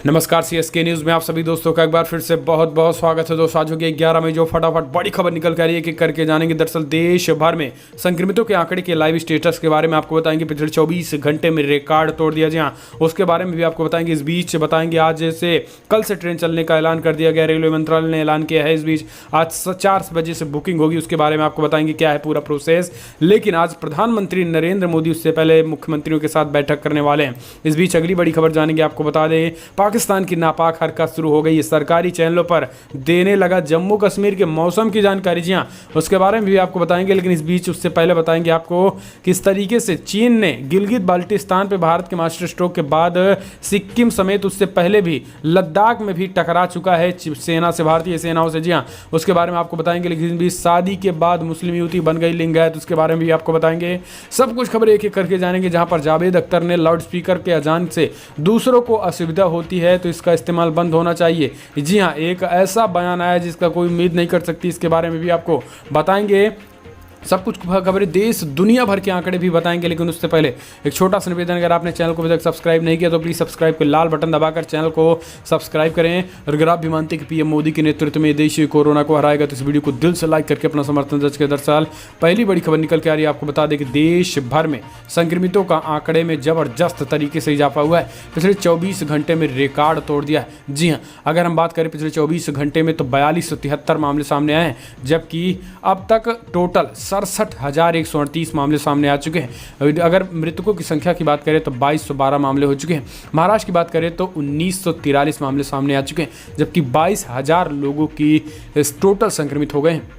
नमस्कार, CSK news में आप सभी दोस्तों का एक बार फिर से बहुत बहुत स्वागत है। दोस्तों, आज हो गया 11 मई, जो फटाफट बड़ी खबर निकल कर आ रही है कि करके जानेंगे। दरअसल देश भर में संक्रमितों के आंकड़े के लाइव स्टेटस के बारे में आपको बताएंगे। पिछले 24 घंटे में रिकॉर्ड तोड़ दिया। जी हाँ, उसके बारे में भी आपको बताएंगे। इस बीच बताएंगे आज से कल से ट्रेन चलने का ऐलान कर दिया गया, रेलवे मंत्रालय ने ऐलान किया है। इस बीच आज 4 बजे से बुकिंग होगी, उसके बारे में आपको बताएंगे क्या है पूरा प्रोसेस। लेकिन आज प्रधानमंत्री नरेंद्र मोदी उससे पहले मुख्यमंत्रियों के साथ बैठक करने वाले हैं। इस बीच अगली बड़ी खबर जानेंगे। आपको बता दें, पाकिस्तान की नापाक हरकत शुरू हो गई है। सरकारी चैनलों पर देने लगा जम्मू कश्मीर के मौसम की जानकारी। जी हाँ, उसके बारे में भी आपको बताएंगे। लेकिन इस बीच उससे पहले बताएंगे आपको किस तरीके से चीन ने गिलगित बाल्टिस्तान पे भारत के मास्टर स्ट्रोक के बाद सिक्किम समेत उससे पहले भी लद्दाख में भी टकरा चुका है सेना से, भारतीय सेनाओं से। जी हाँ, उसके बारे में आपको बताएंगे। लेकिन भी शादी के बाद मुस्लिम युवती बन गई लिंगायत, उसके बारे में भी आपको बताएंगे। सब कुछ खबर एक एक करके जानेंगे। जहां पर जावेद अख्तर ने लाउड स्पीकर के अजान से दूसरों को असुविधा होती है तो इसका इस्तेमाल बंद होना चाहिए। जी हां, एक ऐसा बयान आया जिसका कोई उम्मीद नहीं कर सकती। इसके बारे में भी आपको बताएंगे। सब कुछ खबरें देश दुनिया भर के आंकड़े भी बताएंगे। लेकिन उससे पहले एक छोटा सा निवेदन, अगर आपने चैनल को अभी तक सब्सक्राइब नहीं किया तो प्लीज़ सब्सक्राइब के लाल बटन दबाकर चैनल को सब्सक्राइब करें। और अगर आप भी मानते हैं कि पीएम मोदी के नेतृत्व में देश कोरोना को हराएगा तो इस वीडियो को दिल से लाइक करके अपना समर्थन दर्ज करें। दरअसल पहली बड़ी खबर निकल के आ रही है। आपको बता दें कि देश भर में संक्रमितों का आंकड़े में जबरदस्त तरीके से इजाफा हुआ है। पिछले 24 घंटे में रिकॉर्ड तोड़ दिया है। जी हाँ, अगर हम बात करें पिछले 24 घंटे में तो 4273 मामले सामने आए हैं, जबकि अब तक टोटल 67,138 मामले सामने आ चुके हैं। अगर मृतकों की संख्या की बात करें तो 2212 मामले हो चुके हैं। महाराष्ट्र की बात करें तो 1943 मामले सामने आ चुके हैं, जबकि 22,000 लोगों की टोटल संक्रमित हो गए हैं।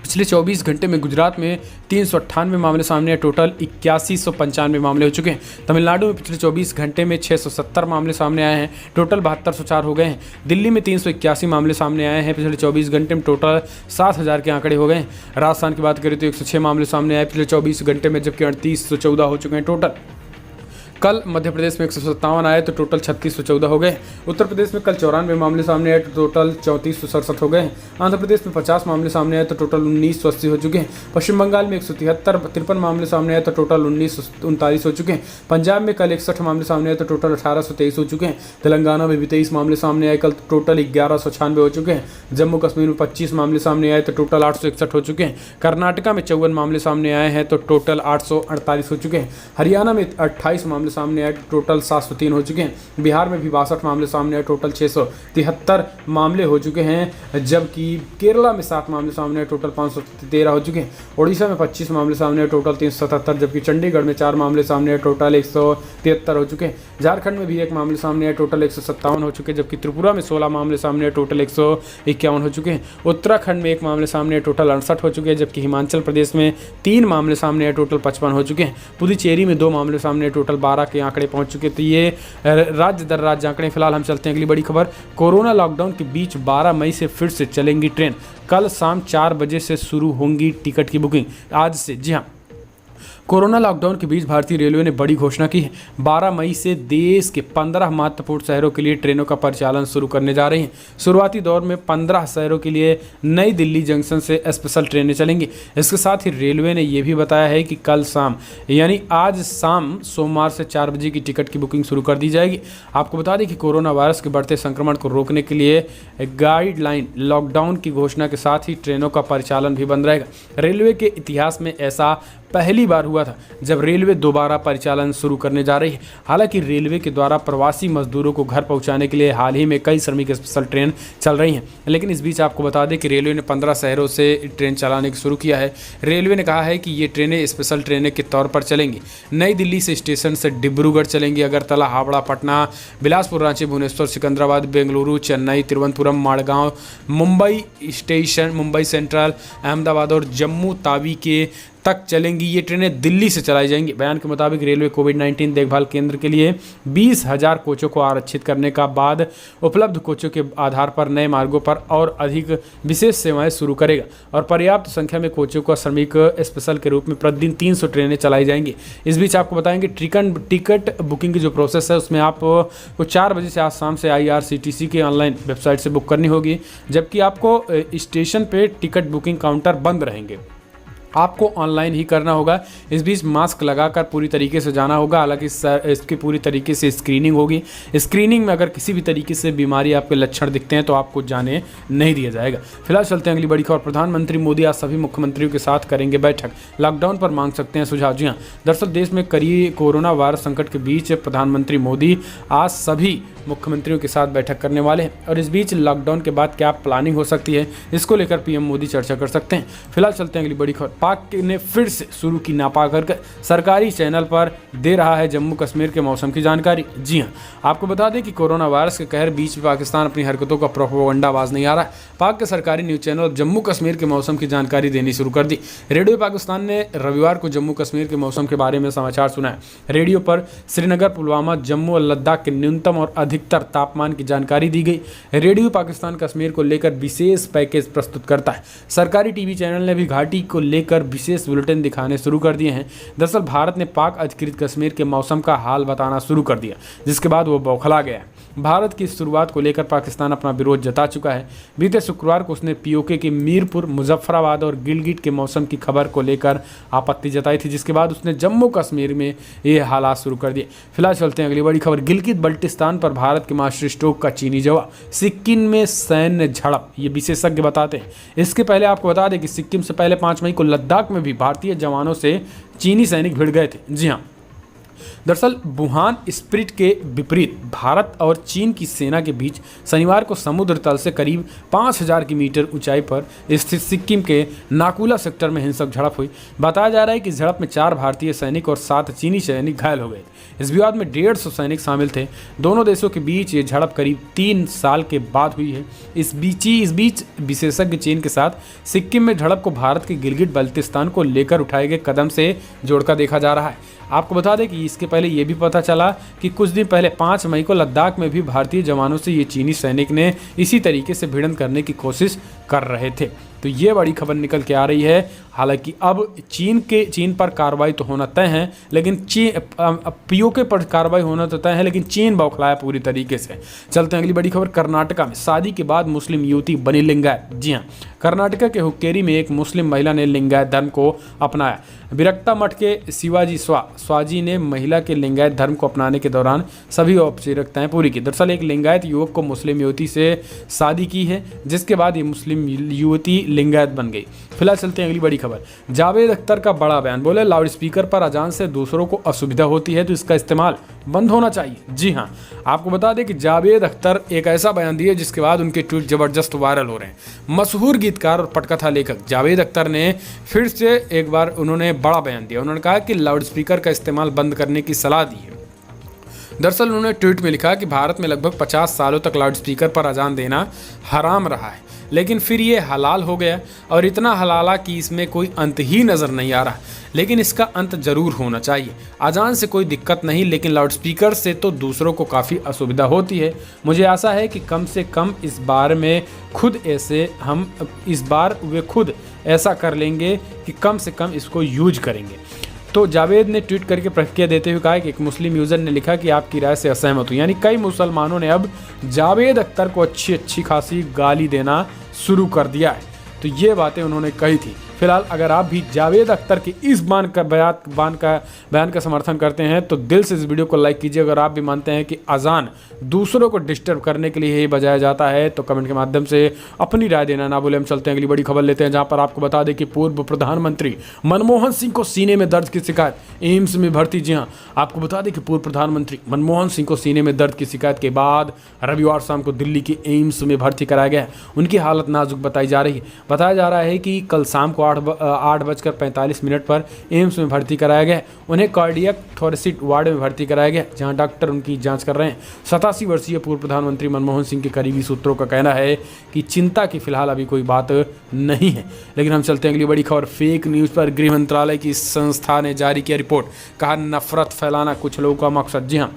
पिछले 24 घंटे में गुजरात में 398 मामले सामने आए, टोटल 8195 मामले हो चुके हैं। तमिलनाडु में पिछले 24 घंटे में 670 मामले सामने आए हैं, टोटल 7204 हो गए हैं। दिल्ली में 381 मामले सामने आए हैं, पिछले 24 घंटे में टोटल 7000 के आंकड़े हो गए हैं। राजस्थान की बात करें तो 106 मामले सामने आए पिछले 24 घंटे में, जबकि 3814 हो चुके हैं टोटल। कल मध्य प्रदेश में 157 आए तो टोटल 3614 हो गए। उत्तर प्रदेश में कल 94 मामले सामने आए तो टोटल 3467 हो गए। आंध्र प्रदेश में 50 मामले सामने आए तो टोटल 1980 हो चुके हैं। पश्चिम बंगाल में 153 मामले सामने आए तो टोटल 1939 हो चुके हैं। पंजाब में कल 61 मामले सामने आए तो टोटल 1823 हो चुके हैं। तेलंगाना में भी 23 मामले सामने आए, कल टोटल 1196 हो चुके हैं। जम्मू कश्मीर में 25 मामले सामने आए तो टोटल 861 हो चुके हैं। कर्नाटका में 54 मामले सामने आए हैं तो टोटल 848 हो चुके हैं। हरियाणा में 28 मामले सामने आए टोटल 703 हो चुके हैं। बिहार में भी 62 मामले सामने आए, टोटल 673 मामले हो चुके हैं। जबकि केरला में 7 मामले सामने आए, टोटल 513 हो चुके हैं। उड़ीसा में 25 मामले सामने आए, टोटल 377। जबकि चंडीगढ़ में 4 मामले सामने आए, टोटल 173 हो चुके हैं। झारखंड में भी 1 मामले सामने आए, टोटल 157 हो चुके हैं। जबकि त्रिपुरा में 16 मामले सामने आए, टोटल 151 हो चुके हैं। उत्तराखंड में 1 मामले सामने आए, टोटल 68 हो चुके हैं। जबकि हिमाचल प्रदेश में 3 मामले सामने आए, टोटल 55 हो चुके हैं। पुदुचेरी में 2 मामले सामने आए, टोटल 12 के आंकड़े पहुंच चुके। तो ये राज्य दर राज्य आंकड़े। फिलहाल हम चलते हैं अगली बड़ी खबर। कोरोना लॉकडाउन के बीच 12 मई से फिर से चलेंगी ट्रेन। कल शाम 4 बजे से शुरू होंगी टिकट की बुकिंग आज से। जी हाँ, कोरोना लॉकडाउन के बीच भारतीय रेलवे ने बड़ी घोषणा की है। 12 मई से देश के 15 महत्वपूर्ण शहरों के लिए ट्रेनों का परिचालन शुरू करने जा रही हैं। शुरुआती दौर में 15 शहरों के लिए नई दिल्ली जंक्शन से स्पेशल ट्रेनें चलेंगी। इसके साथ ही रेलवे ने यह भी बताया है कि कल शाम यानी आज शाम सोमवार से 4 बजे की टिकट की बुकिंग शुरू कर दी जाएगी। आपको बता दें कि कोरोना वायरस के बढ़ते संक्रमण को रोकने के लिए गाइडलाइन लॉकडाउन की घोषणा के साथ ही ट्रेनों का परिचालन भी बंद रहेगा। रेलवे के इतिहास में ऐसा पहली बार हुआ था जब रेलवे दोबारा परिचालन शुरू करने जा रही है। हालांकि रेलवे के द्वारा प्रवासी मजदूरों को घर पहुंचाने के लिए हाल ही में कई श्रमिक स्पेशल ट्रेन चल रही हैं। लेकिन इस बीच आपको बता दें कि रेलवे ने 15 शहरों से ट्रेन चलाने की शुरू किया है। रेलवे ने कहा है कि ये ट्रेनें स्पेशल ट्रेनें के तौर पर चलेंगी। नई दिल्ली से स्टेशन से डिब्रूगढ़ चलेंगी, अगरतला, हावड़ा, पटना, बिलासपुर, रांची, भुवनेश्वर, सिकंदराबाद, बेंगलुरु, चेन्नई, तिरुवनंतपुरम, माड़गांव, मुंबई स्टेशन, मुंबई सेंट्रल, अहमदाबाद और जम्मू तावी के तक चलेंगी। ये ट्रेनें दिल्ली से चलाई जाएंगी। बयान के मुताबिक रेलवे कोविड-19 देखभाल केंद्र के लिए 20,000 कोचों को आरक्षित करने का बाद उपलब्ध कोचों के आधार पर नए मार्गों पर और अधिक विशेष सेवाएं शुरू करेगा और पर्याप्त संख्या में कोचों का श्रमिक स्पेशल के रूप में प्रतिदिन 300 ट्रेनें चलाई जाएंगी। इस बीच आपको बताएंगे टिकट बुकिंग की जो प्रोसेस है उसमें आपको 4 बजे से आज शाम से IRCTC की ऑनलाइन वेबसाइट से बुक करनी होगी, जबकि आपको स्टेशन पर टिकट बुकिंग काउंटर बंद रहेंगे। आपको ऑनलाइन ही करना होगा। इस बीच मास्क लगाकर पूरी तरीके से जाना होगा। हालांकि इसकी पूरी तरीके से स्क्रीनिंग होगी। स्क्रीनिंग में अगर किसी भी तरीके से बीमारी आपके लक्षण दिखते हैं तो आपको जाने नहीं दिया जाएगा। फिलहाल चलते हैं अगली बड़ी खबर। प्रधानमंत्री मोदी आज सभी मुख्यमंत्रियों के साथ करेंगे बैठक, लॉकडाउन पर मांग सकते हैं सुझाव। जी हाँ, दरअसल देश में कोरोना वायरस संकट के बीच प्रधानमंत्री मोदी आज सभी मुख्यमंत्रियों के साथ बैठक करने वाले हैं और इस बीच लॉकडाउन के बाद क्या प्लानिंग हो सकती है, इसको लेकर पीएम मोदी चर्चा कर सकते हैं। फिलहाल चलते हैं अगली बड़ी खबर। पाक ने फिर से शुरू की नापाक हरकत, सरकारी चैनल पर दे रहा है जम्मू कश्मीर के मौसम की जानकारी। जी हां, आपको बता दें कि कोरोना वायरस के कहर बीच में पाकिस्तान अपनी हरकतों का प्रोपेगेंडाबाज नहीं आ रहा है। पाक के सरकारी न्यूज चैनल जम्मू कश्मीर के मौसम की जानकारी देनी शुरू कर दी। रेडियो पाकिस्तान ने रविवार को जम्मू कश्मीर के मौसम के बारे में समाचार सुनाया। रेडियो पर श्रीनगर, पुलवामा, जम्मू और लद्दाख के न्यूनतम और अधिकतर तापमान की जानकारी दी गई। रेडियो पाकिस्तान कश्मीर को लेकर विशेष पैकेज प्रस्तुत करता है। सरकारी टीवी चैनल ने भी घाटी को लेकर विशेष बुलेटिन दिखाने शुरू कर दिए हैं। दरअसल भारत ने पाक अधिकृत कश्मीर के मौसम का हाल बताना शुरू कर दिया, जिसके बाद वो बौखला गया। भारत की शुरुआत को लेकर पाकिस्तान अपना विरोध जता चुका है। बीते शुक्रवार को उसने पीओके के मीरपुर, मुजफ्फराबाद और गिलगिट के मौसम की खबर को लेकर आपत्ति जताई थी, जिसके बाद उसने जम्मू कश्मीर में ये हालात शुरू कर दिए। फिलहाल चलते हैं अगली बड़ी खबर। गिलगित बल्टिस्तान पर भारत के मास्टर स्ट्रोक का चीनी जवाब, सिक्किम में सैन्य झड़प, ये विशेषज्ञ बताते हैं। इसके पहले आपको बता दें कि सिक्किम से पहले 5 मई को लद्दाख में भी भारतीय जवानों से चीनी सैनिक भिड़ गए थे। जी हाँ, दरअसल वुहान स्प्रिट के विपरीत भारत और चीन की सेना के बीच शनिवार को समुद्र तल से करीब 5000 मीटर ऊंचाई पर स्थित सिक्किम के नाकुला सेक्टर में हिंसक झड़प हुई। बताया जा रहा है कि इस झड़प में 4 भारतीय सैनिक और 7 चीनी सैनिक घायल हो गए। इस विवाद में 150 सैनिक शामिल थे। दोनों देशों के बीच ये झड़प करीब 3 साल के बाद हुई है। इस बीच विशेषज्ञ चीन के साथ सिक्किम में झड़प को भारत के गिलगिट बल्तिस्तान को लेकर उठाए गए कदम से जोड़कर देखा जा रहा है। आपको बता दें कि इसके पहले ये भी पता चला कि कुछ दिन पहले 5 मई को लद्दाख में भी भारतीय जवानों से ये चीनी सैनिक ने इसी तरीके से भिड़ंत करने की कोशिश कर रहे थे। तो ये बड़ी खबर निकल के आ रही है। हालांकि अब चीन पर कार्रवाई तो होना तय है, लेकिन पीओके पर कार्रवाई होना तो तय है, लेकिन चीन बौखलाया पूरी तरीके से। चलते हैं अगली बड़ी खबर। कर्नाटका में शादी के बाद मुस्लिम युवती बनी लिंगायत। जी हाँ, कर्नाटका के हुक्केरी में एक मुस्लिम महिला ने लिंगायत धर्म को अपनाया। विरक्ता मठ के शिवाजी स्वाजी ने महिला के लिंगायत धर्म को अपनाने के दौरान सभी औपचारिकताएं पूरी की। दरअसल एक लिंगायत युवक को मुस्लिम युवती से शादी की है, जिसके बाद ये मुस्लिम युवती लिंगायत बन गई। फिलहाल चलते हैं अगली बड़ी खबर। जावेद अख्तर का बड़ा बयान, बोले लाउडस्पीकर पर अजान से दूसरों को असुविधा होती है तो इसका इस्तेमाल बंद होना चाहिए। जी हाँ, आपको बता दें कि जावेद अख्तर एक ऐसा बयान दिए जिसके बाद उनके ट्वीट जबरदस्त वायरल हो रहे हैं। मशहूर गीतकार और पटकथा लेखक जावेद अख्तर ने फिर से एक बार उन्होंने बड़ा बयान दिया। उन्होंने कहा कि लाउडस्पीकर का इस्तेमाल बंद करने की सलाह दी है। दरअसल उन्होंने ट्वीट में लिखा कि भारत में लगभग 50 सालों तक लाउडस्पीकर पर अजान देना हराम रहा है, लेकिन फिर ये हलाल हो गया और इतना हलाला कि इसमें कोई अंत ही नज़र नहीं आ रहा। लेकिन इसका अंत जरूर होना चाहिए। अजान से कोई दिक्कत नहीं, लेकिन लाउडस्पीकर से तो दूसरों को काफ़ी असुविधा होती है। मुझे आशा है कि कम से कम इस बार वे खुद ऐसा कर लेंगे कि कम से कम इसको यूज करेंगे। तो जावेद ने ट्वीट करके प्रतिक्रिया देते हुए कहा कि एक मुस्लिम यूज़र ने लिखा कि आपकी राय से असहमत हूँ। यानी कई मुसलमानों ने अब जावेद अख्तर को अच्छी खासी गाली देना शुरू कर दिया है। तो ये बातें उन्होंने कही थी। फिलहाल अगर आप भी जावेद अख्तर के इस बयान का समर्थन करते हैं तो दिल से इस वीडियो को लाइक कीजिए। अगर आप भी मानते हैं कि अजान दूसरों को डिस्टर्ब करने के लिए ही बजाया जाता है तो कमेंट के माध्यम से अपनी राय देना ना भूलें। हम चलते हैं अगली बड़ी खबर लेते हैं, जहां पर आपको बता दें कि पूर्व प्रधानमंत्री मनमोहन सिंह को सीने में दर्द की शिकायत, एम्स में भर्ती। जी हाँ, आपको बता दें कि पूर्व प्रधानमंत्री मनमोहन सिंह को सीने में दर्द की शिकायत के बाद रविवार शाम को दिल्ली के एम्स में भर्ती कराया गया है। उनकी हालत नाजुक बताई जा रही है। बताया जा रहा है कि कल शाम को 8:45 पर एम्स में भर्ती कराया गया। उन्हें कार्डियक थोरेसिस वार्ड में भर्ती कराया गया, जहां डॉक्टर उनकी जांच कर रहे हैं। 87 वर्षीय पूर्व प्रधानमंत्री मनमोहन सिंह के करीबी सूत्रों का कहना है कि चिंता की फिलहाल अभी कोई बात नहीं है। लेकिन हम चलते हैं अगली बड़ी खबर। फेक न्यूज़ पर गृह मंत्रालय की संस्था ने जारी किया रिपोर्ट, कहा नफरत फैलाना कुछ लोगों का मकसद। जी हाँ,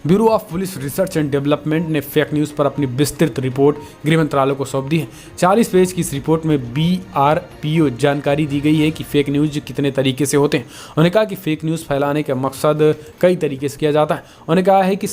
bureau of police research and development ने फेक न्यूज़ पर अपनी विस्तृत रिपोर्ट गृह मंत्रालय को सौंप दी है। 40 पेज की इस रिपोर्ट में BRPO जानकारी दी गई है कि फेक न्यूज़ कितने तरीके से होते हैं। उन्होंने कहा कि फेक न्यूज़ फैलाने का मकसद कई तरीके से किया जाता है। उन्होंने कहा है कि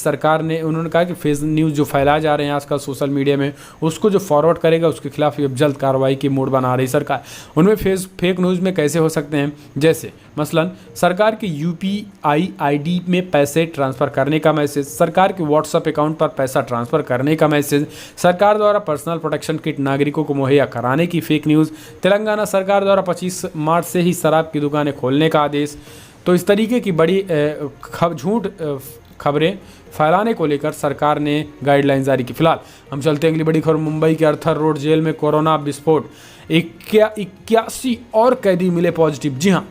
उन्होंने कहा कि फेक न्यूज़ जो फैलाए जा रहे हैं आजकल सोशल मीडिया में, उसको जो फॉरवर्ड करेगा उसके खिलाफ अब जल्द कार्रवाई की मोड बना रही सरकार। उनमें फेक न्यूज़ में कैसे हो सकते हैं, जैसे मसलन सरकार के UPI ID में पैसे ट्रांसफ़र करने का मैसेज, सरकार के व्हाट्सएप अकाउंट पर पैसा ट्रांसफ़र करने का मैसेज, सरकार द्वारा पर्सनल प्रोटेक्शन किट नागरिकों को मुहैया कराने की फेक न्यूज़, तेलंगाना सरकार द्वारा 25 मार्च से ही शराब की दुकानें खोलने का आदेश। तो इस तरीके की बड़ी झूठ खबरें फैलाने को लेकर सरकार ने गाइडलाइन जारी की। फिलहाल हम चलते हैं अगली बड़ी खबर। मुंबई के अर्थर रोड जेल में कोरोना विस्फोट, 81 और कैदी मिले पॉजिटिव। जी हाँ,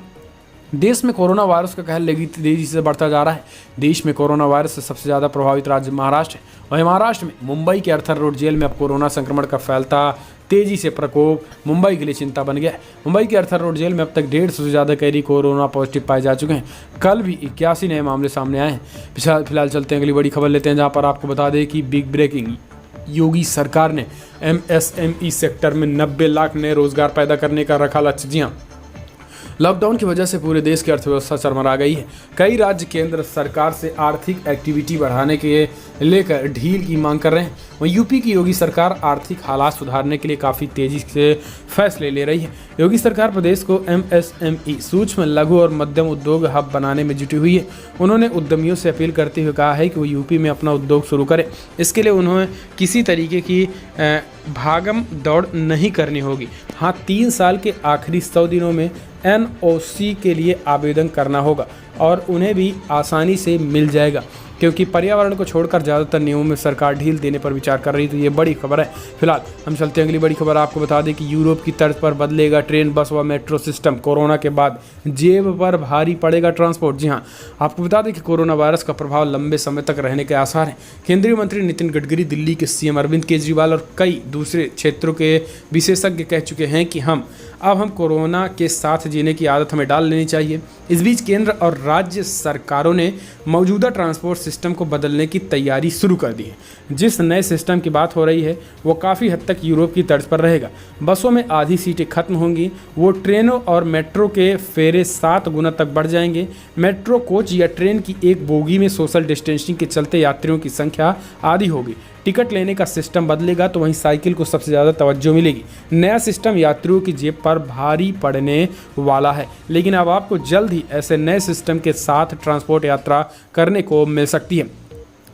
देश में कोरोना वायरस का कहर लगी तेजी से बढ़ता जा रहा है। देश में कोरोना वायरस से सबसे ज़्यादा प्रभावित राज्य महाराष्ट्र है। वहीं महाराष्ट्र में मुंबई के अर्थर रोड जेल में अब कोरोना संक्रमण का फैलता तेजी से प्रकोप मुंबई के लिए चिंता बन गया है। मुंबई के अर्थर रोड जेल में अब तक 150 से ज़्यादा कैदी कोरोना पॉजिटिव पाए जा चुके हैं। कल भी 81 नए मामले सामने आए हैं। फिलहाल चलते हैं अगली बड़ी खबर लेते हैं, जहाँ पर आपको बता दें कि बिग ब्रेकिंग, योगी सरकार ने MSME सेक्टर में 90 लाख नए रोजगार पैदा करने का रखा लक्ष्य। जी हाँ, लॉकडाउन की वजह से पूरे देश की अर्थव्यवस्था चरमरा गई है। कई राज्य केंद्र सरकार से आर्थिक एक्टिविटी बढ़ाने के लेकर ढील की मांग कर रहे हैं। वहीं यूपी की योगी सरकार आर्थिक हालात सुधारने के लिए काफ़ी तेजी से फैसले ले रही है। योगी सरकार प्रदेश को MSME सूक्ष्म लघु और मध्यम उद्योग हब बनाने में जुटी हुई है। उन्होंने उद्यमियों से अपील करते हुए कहा है कि वो यूपी में अपना उद्योग शुरू करें। इसके लिए उन्हें किसी तरीके की भागम दौड़ नहीं करनी होगी। हाँ, 3 साल के आखिरी 100 दिनों में NOC के लिए आवेदन करना होगा और उन्हें भी आसानी से मिल जाएगा, क्योंकि पर्यावरण को छोड़कर ज़्यादातर नियमों में सरकार ढील देने पर विचार कर रही है। तो ये बड़ी खबर है। फिलहाल हम चलते हैं अगली बड़ी खबर। आपको बता दें कि यूरोप की तर्ज पर बदलेगा ट्रेन, बस व मेट्रो सिस्टम। कोरोना के बाद जेब पर भारी पड़ेगा ट्रांसपोर्ट। जी हाँ, आपको बता दें कि कोरोना वायरस का प्रभाव लंबे समय तक रहने के आसार हैं। केंद्रीय मंत्री नितिन गडकरी, दिल्ली के CM अरविंद केजरीवाल और कई दूसरे क्षेत्रों के विशेषज्ञ कह चुके हैं कि अब हम कोरोना के साथ जीने की आदत हमें डाल लेनी चाहिए। इस बीच केंद्र और राज्य सरकारों ने मौजूदा ट्रांसपोर्ट सिस्टम को बदलने की तैयारी शुरू कर दी है। जिस नए सिस्टम की बात हो रही है वो काफ़ी हद तक यूरोप की तर्ज पर रहेगा। बसों में आधी सीटें खत्म होंगी, वो ट्रेनों और मेट्रो के फेरे 7 गुना तक बढ़ जाएंगे। मेट्रो कोच या ट्रेन की एक बोगी में सोशल डिस्टेंसिंग के चलते यात्रियों की संख्या आधी होगी। टिकट लेने का सिस्टम बदलेगा तो वहीं साइकिल को सबसे ज़्यादा तवज्जो मिलेगी। नया सिस्टम यात्रियों की जेब पर भारी पड़ने वाला है, लेकिन अब आपको जल्द ही ऐसे नए सिस्टम के साथ ट्रांसपोर्ट यात्रा करने को मिल सकती है।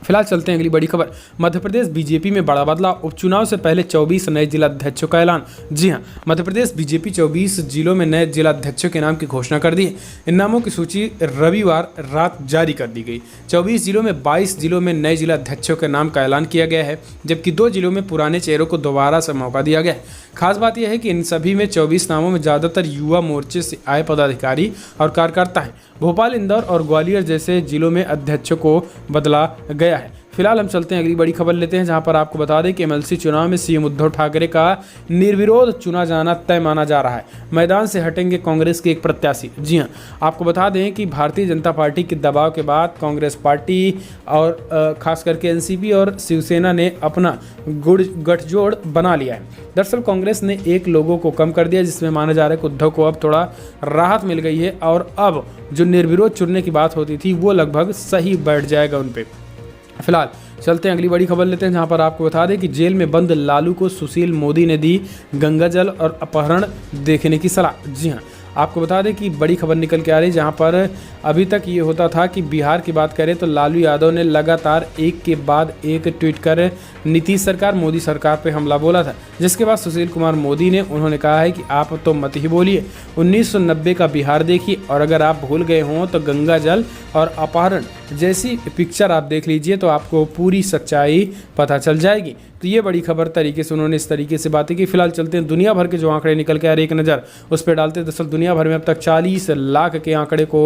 फिलहाल चलते हैं अगली बड़ी खबर। मध्य प्रदेश बीजेपी में बड़ा बदलाव, उपचुनाव से पहले 24 नए जिलाध्यक्षों का ऐलान। जी हां, मध्य प्रदेश बीजेपी 24 जिलों में नए जिलाध्यक्षों के नाम की घोषणा कर दी है। इन नामों की सूची रविवार रात जारी कर दी गई। 24 जिलों में 22 जिलों में नए जिलाध्यक्षों के नाम का ऐलान किया गया है, जबकि 2 जिलों में पुराने चेहरों को दोबारा से मौका दिया गया है। खास बात यह है कि इन सभी में 24 नामों में ज़्यादातर युवा मोर्चे से आए पदाधिकारी और कार्यकर्ता हैं। भोपाल, इंदौर और ग्वालियर जैसे जिलों में अध्यक्षों को बदला गया है। फिलहाल हम चलते हैं अगली बड़ी खबर लेते हैं, जहां पर आपको बता दें कि MLC चुनाव में CM उद्धव ठाकरे का निर्विरोध चुना जाना तय माना जा रहा है। मैदान से हटेंगे कांग्रेस के एक प्रत्याशी। जी हां, आपको बता दें कि भारतीय जनता पार्टी के दबाव के बाद कांग्रेस पार्टी और खास करके NCP और शिवसेना ने अपना गठजोड़ बना लिया है। दरअसल कांग्रेस ने 1 लोगों को कम कर दिया, जिसमें माना जा रहा है कि उद्धव को अब थोड़ा राहत मिल गई है और अब जो निर्विरोध चुनने की बात होती थी वो लगभग सही बैठ जाएगा उन पे। फिलहाल चलते हैं अगली बड़ी खबर लेते हैं, जहां पर आपको बता दें कि जेल में बंद लालू को सुशील मोदी ने दी गंगा जल और अपहरण देखने की सलाह। जी हां, आपको बता दें कि बड़ी खबर निकल के आ रही है, जहां पर अभी तक ये होता था कि बिहार की बात करें तो लालू यादव ने लगातार एक के बाद एक ट्वीट कर नीतीश सरकार, मोदी सरकार पे हमला बोला था, जिसके बाद सुशील कुमार मोदी ने उन्होंने कहा है कि आप तो मत ही बोलिए, 1990 का बिहार देखिए और अगर आप भूल गए हों तो गंगा जल और अपहरण जैसी पिक्चर आप देख लीजिए तो आपको पूरी सच्चाई पता चल जाएगी। तो ये बड़ी खबर तरीके से उन्होंने इस तरीके से बातें की। फिलहाल चलते हैं दुनिया भर के जो आंकड़े निकल के आ रहे एक नज़र उस पर डालते हैं। दरअसल दुनिया भर में अब तक 40 लाख के आंकड़े को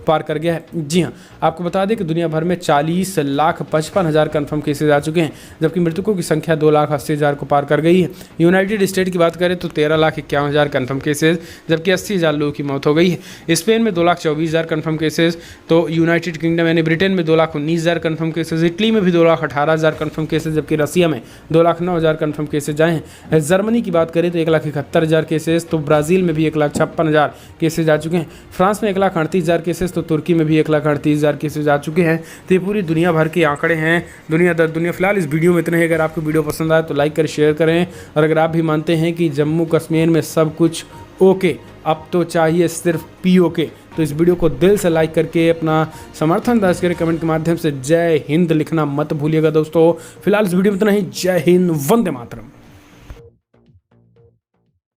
पार कर गया है। जी हाँ, आपको बता दें कि दुनिया भर में 40,55,000 कन्फर्म केसेज आ चुके हैं, जबकि मृतकों की संख्या 2,80,000 को पार कर गई है। यूनाइटेड स्टेट की बात करें तो 13,51,000 कन्फर्म केसेज, जबकि 80,000 लोगों की मौत हो गई है। स्पेन में 2,24,000 कन्फर्म केसेज, तो यूनाइटेड किंगडम यानी ब्रिटेन में 2,19,000 कन्फर्म केसेज, इटली में भी 2,18,000 कन्फर्म केसेज, जबकि रसिया में 2,09,000 कन्फर्म केसेज आए हैं। जर्मनी की बात करें तो 1,71,000 केसेज, तो ब्राज़ील में भी 1,56,000 केसेज आ चुके हैं। फ्रांस में 1,38,000 केसेज, तो तुर्की में भी 1,38,000 केसेज आ चुके हैं। तो ये पूरी दुनिया भर के आंकड़े हैं, दुनिया दर दुनिया। फिलहाल इस वीडियो में इतने ही। अगर आपको वीडियो पसंद आए तो लाइक करें, शेयर करें, और अगर आप भी मानते हैं कि जम्मू कश्मीर में सब कुछ ओके, अब तो चाहिए सिर्फ पीओके, तो इस वीडियो को दिल से लाइक करके अपना समर्थन दर्ज करें। कमेंट के माध्यम से जय हिंद लिखना मत भूलिएगा दोस्तों। फिलहाल इस वीडियो में इतना ही। जय हिंद, वंदे मातरम।